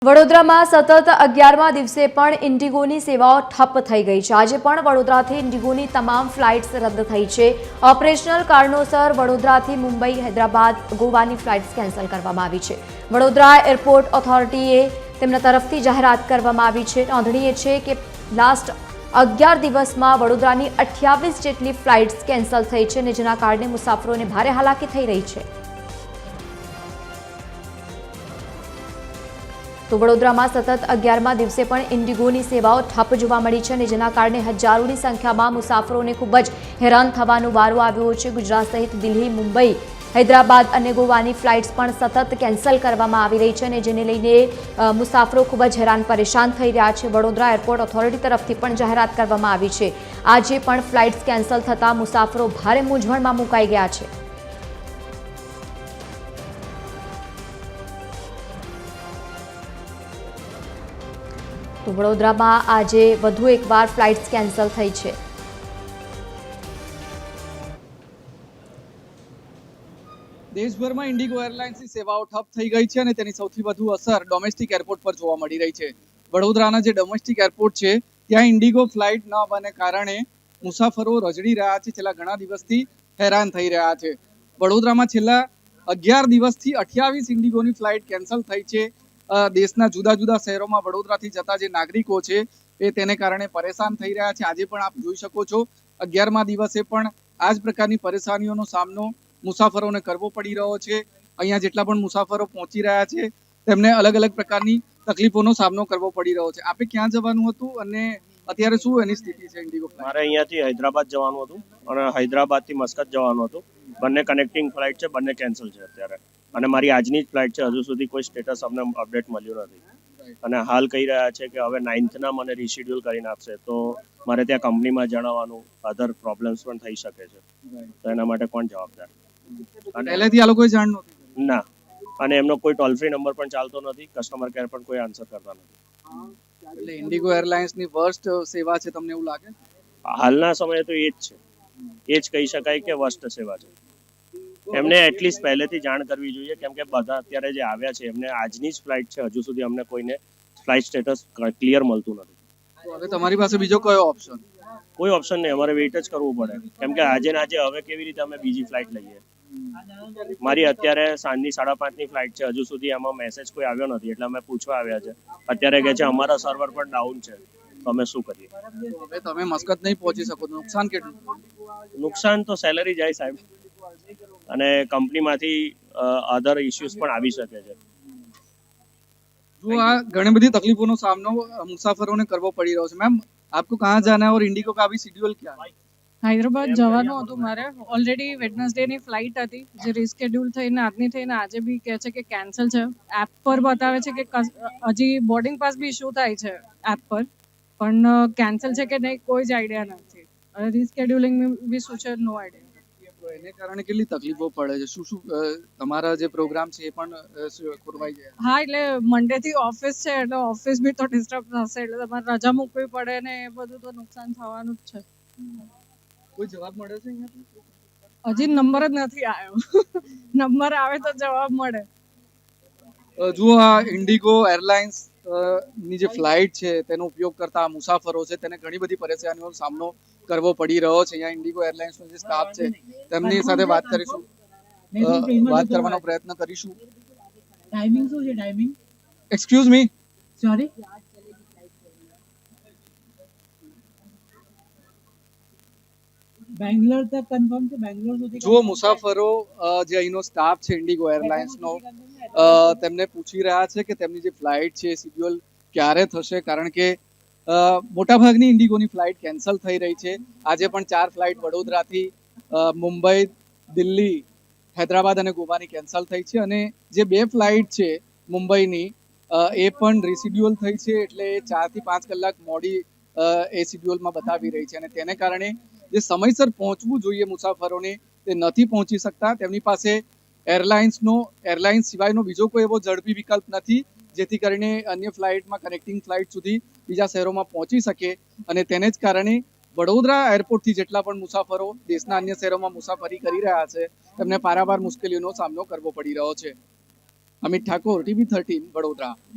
વડોદરામાં સતત 11મા દિવસે પણ ઇન્ડિગોની સેવાઓ ઠપ થઈ ગઈ છે। આજે પણ વડોદરાથી ઇન્ડિગોની તમામ ફ્લાઇટ્સ રદ થઈ છે। ઓપરેશનલ કારણોસર વડોદરાથી મુંબઈ, હૈદરાબાદ, ગોવાની ફ્લાઇટ્સ કેન્સલ કરવામાં આવી છે। વડોદરા એરપોર્ટ ઓથોરિટીએ તેમના તરફથી જાહેરાત કરવામાં આવી છે। નોંધનીય છે કે લાસ્ટ 11 દિવસમાં વડોદરાની 28 જેટલી ફ્લાઇટ્સ કેન્સલ થઈ છે અને જેના કારણે મુસાફરોને ભારે હાલાકી થઈ રહી છે। તો વડોદરામાં સતત 11મા દિવસે પણ ઇન્ડિગોની સેવાઓ ઠપ જોવા મળી છે અને જેના કારણે હજારોની સંખ્યામાં મુસાફરોને ખૂબ જ હેરાન થવાનો વારો આવ્યો છે। ગુજરાત સહિત દિલ્હી, મુંબઈ, હૈદરાબાદ અને ગોવાની ફ્લાઇટ્સ પણ સતત કેન્સલ કરવામાં આવી રહી છે અને જેને લઈને મુસાફરો ખૂબ જ હેરાન પરેશાન થઈ રહ્યા છે। વડોદરા એરપોર્ટ ઓથોરિટી તરફથી પણ જાહેરાત કરવામાં આવી છે। આજે પણ ફ્લાઇટ્સ કેન્સલ થતાં મુસાફરો ભારે મૂંઝવણમાં મુકાઈ ગયા છે। તો વડોદરામાં આજે વધુ એકવાર ફ્લાઇટ્સ કેન્સલ થઈ છે। દેશભરમાં ઇન્ડિગો એરલાઇન્સની સેવાઓ ઠપ થઈ ગઈ છે અને તેની સૌથી વધુ અસર ડોમેસ્ટિક એરપોર્ટ પર જોવા મળી રહી છે। વડોદરાના જે ડોમેસ્ટિક એરપોર્ટ છે ત્યાં ઇન્ડિગો ફ્લાઇટ ન હોવાને કારણે મુસાફરો રજડી રહ્યા છે। છેલ્લા ઘણા દિવસથી હેરાન થઈ રહ્યા છે। વડોદરામાં છેલ્લા 11 દિવસથી 28 ઇન્ડિગોની ફ્લાઇટ કેન્સલ થઈ છે। દેશના જુદા જુદા શહેરોમાં વડોદરાથી જતા જે નાગરિકો છે એ તેને કારણે પરેશાન થઈ રહ્યા છે। આજે પણ આપ જોઈ શકો છો 11મા દિવસે પણ આ જ પ્રકારની પરેશાનીઓનો સામનો મુસાફરોને કરવો પડી રહ્યો છે। અહીંયા જેટલા પણ મુસાફરો પહોંચી રહ્યા છે તેમને અલગ અલગ પ્રકારની તકલીફોનો સામનો કરવો પડી રહ્યો છે। આપે ક્યાં જવાનું હતું અને અત્યારે શું એની સ્થિતિ છે ઇન્ડિગો ફ્લાઇટ? મારે અહીંયાથી હૈદરાબાદ જવાનું હતું અને હૈદરાબાદથી મસ્કત જવાનું હતું। બંને કનેક્ટિંગ ફ્લાઇટ છે, બંને કેન્સલ છે અત્યારે અને મારી આજની જ ફ્લાઇટ છે। હજુ સુધી કોઈ સ્ટેટસ અમને અપડેટ મળ્યું નથી અને હાલ કહી રહ્યા છે કે હવે 9થના મને રીશેડ્યુલ કરીને આપશે। તો મારે ત્યાં કંપનીમાં જણાવવાનું અધર પ્રોબ્લેમ્સ પણ થઈ શકે છે, તો એના માટે કોણ જવાબદાર? અને પહેલેથી આ લોકોએ જાણ નહોતી? ના, અને એમનો કોઈ ટોલ ફ્રી નંબર પણ ચાલતો નથી, કસ્ટમર કેર પણ કોઈ આન્સર કરતા નથી। એટલે ઇન્ડિગો એરલાઇન્સની વર્સ્ટ સેવા છે તમને એવું લાગે? હાલના સમયે તો એ જ છે, એ જ કહી શકાય કે વર્સ્ટ સેવા છે। એમને એટલીસ્ટ પહેલેથી જાણ કરવી જોઈએ, કેમ કે બધા અત્યારે જે આવ્યા છે એમને આજની જ ફ્લાઇટ છે। હજુ સુધી અમને કોઈને ફ્લાઇટ સ્ટેટસ ક્લિયર મળતું નથી। તો હવે તમારી પાસે બીજો કયો ઓપ્શન? કોઈ ઓપ્શન નહીં, અમારે વેઇટ જ કરવું પડે, કેમ કે આજે ને આજે હવે કેવી રીતે અમે બીજી ફ્લાઇટ લઈએ? મારી અત્યારે સાંજની 5:30ની ફ્લાઇટ છે, હજુ સુધી એમાં મેસેજ કોઈ આવ્યો નથી, એટલે અમે પૂછવા આવ્યા છે। અત્યારે કહે છે અમારા સર્વર પણ ડાઉન છે, તો અમે શું કરીએ? હવે તમે મસ્કત નહીં પહોંચી શકો તો નુકસાન કેટલું? નુકસાન તો સેલરી જાય સાહેબ, અને કંપનીમાંથી અધર ઇશ્યુઝ પણ આવી શકે છે। जो घणी बड़ी तकलीफों नो सामनो मुसाफरों ने करवो पड़ी रहो छे। मैम, आपको कहाँ जाना है और इंडिगो का अभी शेड्यूल क्या है? હૈદરાબાદ જવાનું હતું મારે। ઓલરેડી વેડનસડે ની ફ્લાઇટ હતી જે રીસ્કેડ્યુલ થઈને આજની થઈને આજે બી કહે છે કે કેન્સલ છે। એપ પર બતાવે છે કે હજી બોર્ડિંગ પાસ બી ઇશ્યુ થાય છે એપ પર, પણ કેન્સલ છે કે નહીં કોઈ જ આઈડિયા નથી। અને રીસ્કેડ્યુલિંગ બી શું છે નો આઈડિયા। તો એને કારણે કેટલી તકલીફો પડે છે? શું શું તમારા જે પ્રોગ્રામ છે એ પણ ખોરવાઈ જાય? હા, એટલે મંડે થી ઓફિસ છે એટલે ઓફિસ બી તો ડિસ્ટર્બ થશે, એટલે તમારે રજા મૂકવી પડે ને એ બધું તો નુકસાન થવાનું જ છે। કોઈ જવાબ મળે છે અહીંયાથી? હજી નંબર જ નથી આવ્યો। નંબર આવે તો જવાબ મળે। જુઓ, આ ઇન્ડિગો એરલાઇન્સ ની જે ફ્લાઇટ છે તેનો ઉપયોગ કરતા મુસાફરો છે તેને ઘણી બધી પરેશાનીઓનો સામનો કરવો પડી રહ્યો છે। અહીંયા ઇન્ડિગો એરલાઇન્સનો જે સ્ટાફ છે તેમની સાથે વાત કરીશું, વાત કરવાનો પ્રયત્ન કરીશું। टाइमिंग શું છે? Timing? Excuse me, sorry, Bangalore તક કન્ફર્મ છે? બેંગ્લોર સુધી? જુઓ, મુસાફરો જે અહીંનો સ્ટાફ છે ઇન્ડિગો એરલાઇન્સનો તેમને પૂછી રહ્યા છે કે તેમની જે ફ્લાઇટ છે શેડ્યુલ ક્યારે થશે, કારણ કે મોટાભાગની ઇન્ડિગોની ફ્લાઇટ કેન્સલ થઈ રહી છે। આજે પણ 4 ફ્લાઇટ વડોદરાથી મુંબઈ, દિલ્હી, હૈદરાબાદ અને ગોવાની કેન્સલ થઈ છે અને જે 2 ફ્લાઇટ છે મુંબઈની એ પણ રીશેડ્યુલ થઈ છે, એટલે 4 થી 5 કલાક મોડી એ શેડ્યુલમાં બતાવી રહી છે અને તેને કારણે જે સમયસર પહોંચવું જોઈએ મુસાફરોને તે નથી પહોંચી શકતા। તેમની પાસે એરલાઇન્સ સિવાયનો બીજો કોઈ એવો ઝડપી વિકલ્પ નથી જેથી કરીને અન્ય ફ્લાઇટમાં કનેક્ટિંગ ફ્લાઇટ સુધી બીજા શહેરોમાં પહોંચી શકે અને તેને જ કારણે વડોદરા એરપોર્ટથી જેટલા પણ મુસાફરો દેશના અન્ય શહેરોમાં મુસાફરી કરી રહ્યા છે તેમને પારાવાર મુશ્કેલીઓનો સામનો કરવો પડી રહ્યો છે। અમિત ઠાકોર, TV13, વડોદરા।